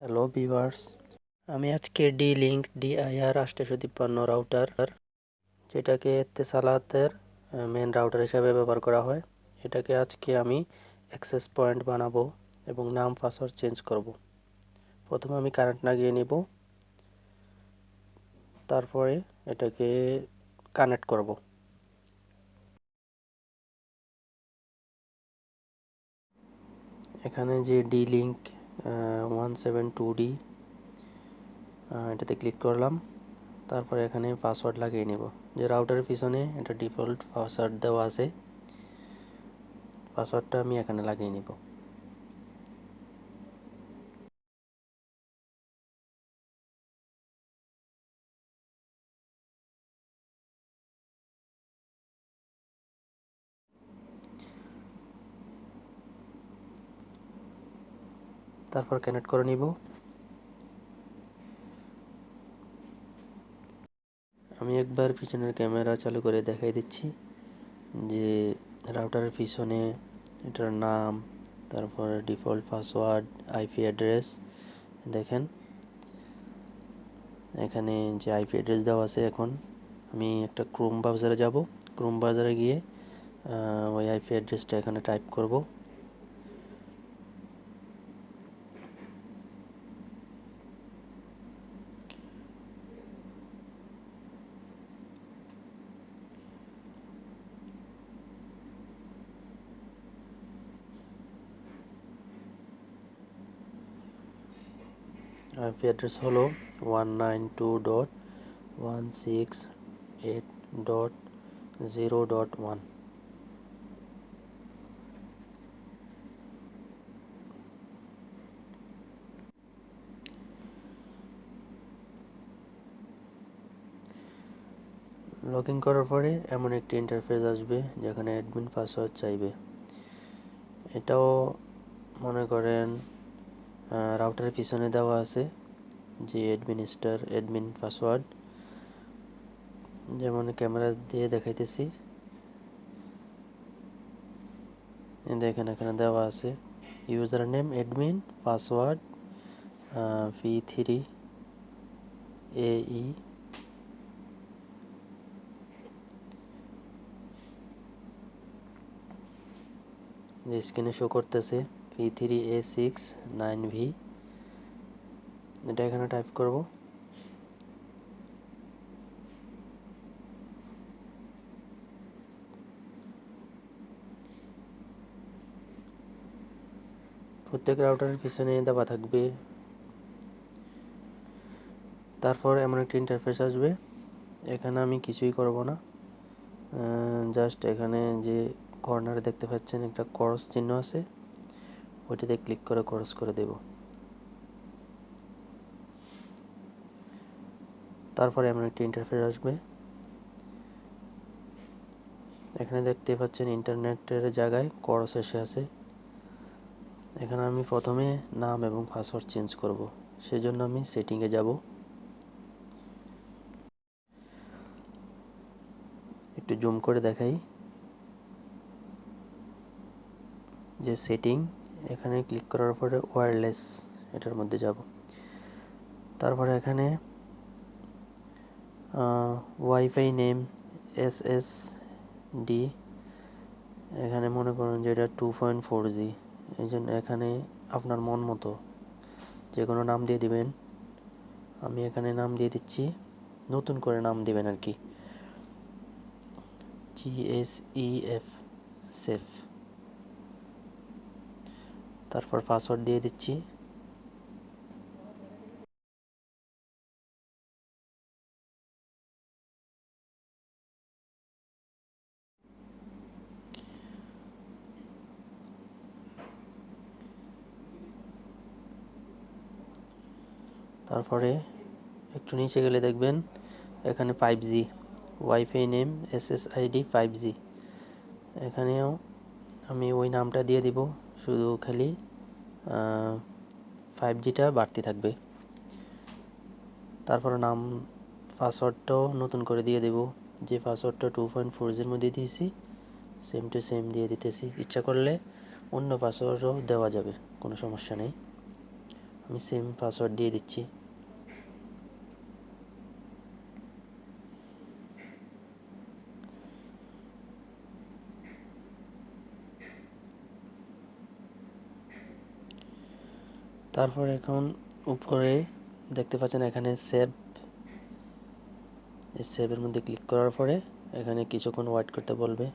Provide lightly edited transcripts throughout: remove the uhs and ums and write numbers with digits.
Hello viewers, আমি আজকে Dlink DIR 853 router, যেটাকে এতিসালাতের মেন রাউটার হিসাবে ব্যবহার করা হয়, এটাকে আজকে আমি অ্যাক্সেস পয়েন্ট বানাবো এবং নাম পাসওয়ার্ড চেঞ্জ করব। প্রথমে আমি কারেন্ট লাগিয়ে নিব, তারপরে এটাকে কানেক্ট করব। এখানে যে Dlink 172D এটাতে ক্লিক করলাম, তারপরে এখানে পাসওয়ার্ড লাগিয়ে নিব। যে রাউটারের পিছনে এটা ডিফল্ট পাসওয়ার্ড দেওয়া আছে, পাসওয়ার্ডটা আমি এখানে লাগিয়ে নিব। তারপর কানেক্ট করে নিব। আমি একবার পিছনের ক্যামেরা চালু করে দেখাই দিচ্ছি যে রাউটারের পিছনে এটার নাম, তারপরে ডিফল্ট পাসওয়ার্ড, আইপি অ্যাড্রেস দেখেন। এখানে যে আইপি অ্যাড্রেস দেওয়া আছে, এখন আমি একটা ক্রোম ব্রাউজারে যাব। ক্রোম ব্রাউজারে গিয়ে ওই আইপি অ্যাড্রেসটা এখানে টাইপ করব। আইপি অ্যাড্রেস হলো 192.168.0.1। লগ ইন করার পরে এমন একটি ইন্টারফেস আসবে যেখানে অ্যাডমিন পাসওয়ার্ড চাইবে। এটাও মনে করেন রাউটারের পিছনে দেওয়া আছে যে অ্যাডমিন পাসওয়ার্ড, যেমন ক্যামেরা দিয়ে দেখাইতেছি। দেখেন এখানে দেওয়া আছে user name admin, password P3AE, যে স্ক্রিনে শো করতেছে P3A69V। এটা এখানে টাইপ করব। প্রত্যেক রাউটারের পিছনে দেওয়া থাকবে। তারপর এমন একটি ইন্টারফেস আসবে, এখানে আমি কিছুই করব না, জাস্ট এখানে যে কর্নারে দেখতে পাচ্ছেন একটা ক্রস চিহ্ন আছে, ওইটাতে ক্লিক করে ক্রস করে দেব। তারপরে এমন একটি ইন্টারফেস আসবে, এখানে দেখতে পাচ্ছেন ইন্টারনেটের জায়গায় ক্রস এসে আছে। এখানে আমি প্রথমে নাম এবং পাসওয়ার্ড চেঞ্জ করব, সেজন্য আমি সেটিংয়ে যাব। একটু জুম করে দেখাই যে সেটিং, এখানে ক্লিক করার পরে ওয়্যারলেস এটার মধ্যে যাব। তারপরে এখানে ওয়াইফাই নেম SSD, এখানে মনে করুন যে এটা 2.4G, এই জন্য এখানে আপনার মন মতো যে কোনো নাম দিয়ে দিবেন। আমি এখানে নাম দিয়ে দিচ্ছি, নতুন করে নাম দিবেন আর কি, GSEF সেফ। তারপর পাসওয়ার্ড দিয়ে দিচ্ছি। তারপরে একটু নিচে গেলে দেখবেন এখানে 5G, wifi name SSID 5G, এখানেও আমি ওই নামটা দিয়ে দিব, শুধু খালি 5Gটা বাড়তি থাকবে। তারপর নাম, পাসওয়ার্ডটাও নতুন করে দিয়ে দেব, যে পাসওয়ার্ডটা 2.4Gর মধ্যে দিয়েছি সেম টু সেম দিয়ে দিতেছি। ইচ্ছা করলে অন্য পাসওয়ার্ডও দেওয়া যাবে, কোনো সমস্যা নেই। আমি সেম পাসওয়ার্ড দিয়ে দিচ্ছি। তারপর এখন উপরে দেখতে পাচ্ছেন এখানে সেভ, এই সেভের মধ্যে ক্লিক করার পরে এখানে কিছুক্ষণ ওয়েট করতে বলবে,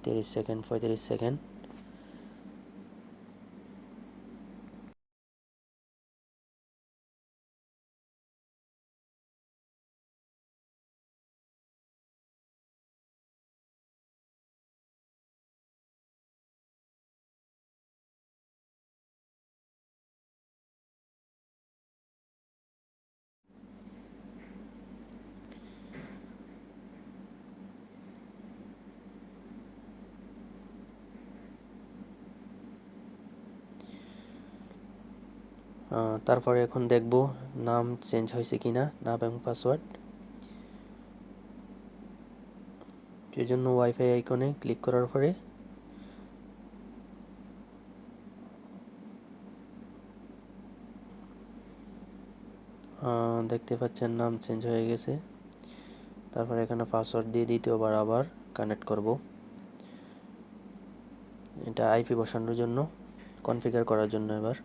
30 সেকেন্ড 35 সেকেন্ড। তারপরে এখন দেখব নাম চেঞ্জ হয়েছে কিনা, নাম এবং পাসওয়ার্ড। সেই জন্য ওয়াইফাই আইকনে ক্লিক করার পরে দেখতে পাচ্ছেন নাম চেঞ্জ হয়ে গেছে। তারপর এখানে পাসওয়ার্ড দিয়ে দ্বিতীয়বার আবার কানেক্ট করব। এটা আইপি বসানোর জন্য, কনফিগার করার জন্য। এবার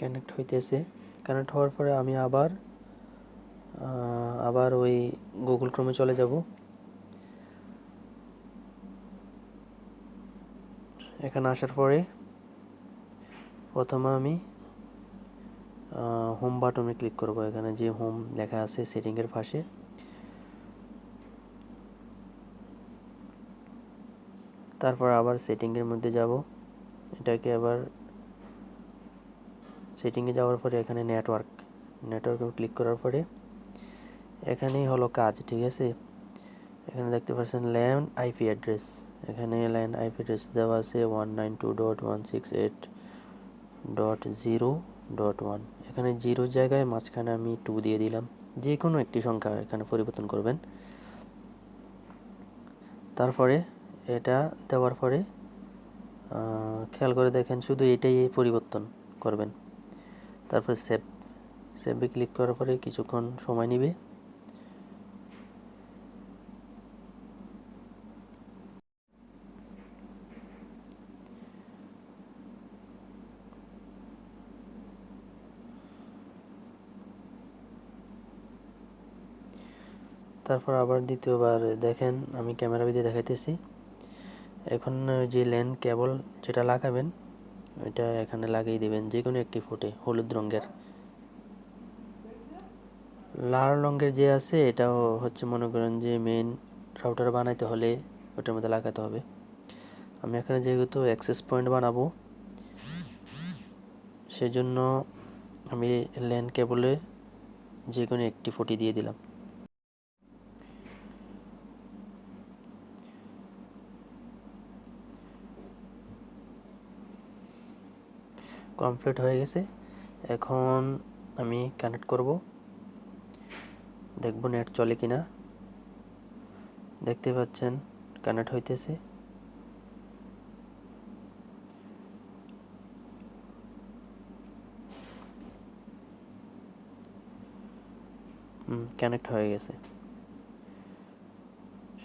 কানেক্ট হইতেছে। কানেক্ট হওয়ার পরে আমি আবার ওই গুগল ক্রোমে চলে যাব। এখানে আসার পরে প্রথমে আমি হোম বাটনে ক্লিক করব। এখানে যে হোম লেখা আছে সেটিংয়ের পাশে, তারপর আবার সেটিংয়ের মধ্যে যাব। এটাকে আবার সেটিংয়ে যাওয়ার পরে এখানে নেটওয়ার্কে ক্লিক করার পরে এখানেই হলো কাজ, ঠিক আছে। এখানে দেখতে পাচ্ছেন ল্যান্ড আইপি অ্যাড্রেস। এখানে ল্যান্ড আইপি অ্যাড্রেস দেওয়া আছে 192.168.0.1। এখানে 0 জায়গায় মাঝখানে আমি 2 দিয়ে দিলাম। যে কোনো একটি সংখ্যা এখানে পরিবর্তন করবেন। তারপরে এটা দেওয়ার পরে খেয়াল করে দেখেন শুধু এটাই পরিবর্তন করবেন। তারপরে সেভে ক্লিক করার পরে কিছুক্ষণ সময় নেবে। তারপর আবার দ্বিতীয়বার দেখেন, আমি ক্যামেরা ভিডিও দেখাইতেছি। এখন যে ল্যান কেবল যেটা লাগাবেন ওইটা এখানে লাগিয়ে দেবেন, যে কোনো একটি ফুটে হলুদ রঙের। লাল রঙের যে আছে এটাও হচ্ছে মনে করেন যে মেইন রাউটার বানাইতে হলে ওটার মধ্যে লাগাতে হবে। আমি এখানে যেহেতু অ্যাক্সেস পয়েন্ট বানাবো সেজন্য আমি ল্যান কেবলে যে কোনো একটি ফুটি দিয়ে দিলাম। কমপ্লিট হয়ে গেছে। এখন আমি কানেক্ট করব, দেখব নেট চলে কিনা। দেখতে পাচ্ছেন কানেক্ট হইতেছে। কানেক্ট হয়ে গেছে,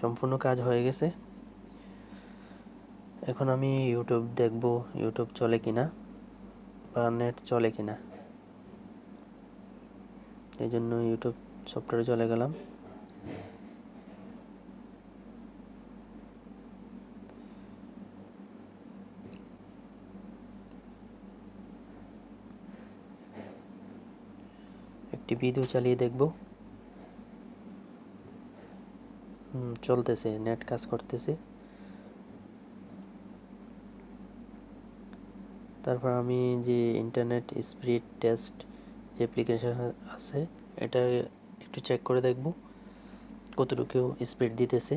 সম্পূর্ণ কাজ হয়ে গেছে। এখন আমি ইউটিউব দেখব, ইউটিউব চলে কিনা বা নেট চলে কিনা। এই জন্য ইউটিউব সফটওয়্যারে চলে গেলাম। একটি ভিডিও চালিয়ে দেখব। চলতেছে, নেট কাজ করতেছে। তারপর আমি যে ইন্টারনেট স্পিড টেস্ট যে অ্যাপ্লিকেশন আছে এটা একটু একটু চেক করে দেখব কতটুকু স্পিড দিতেছে।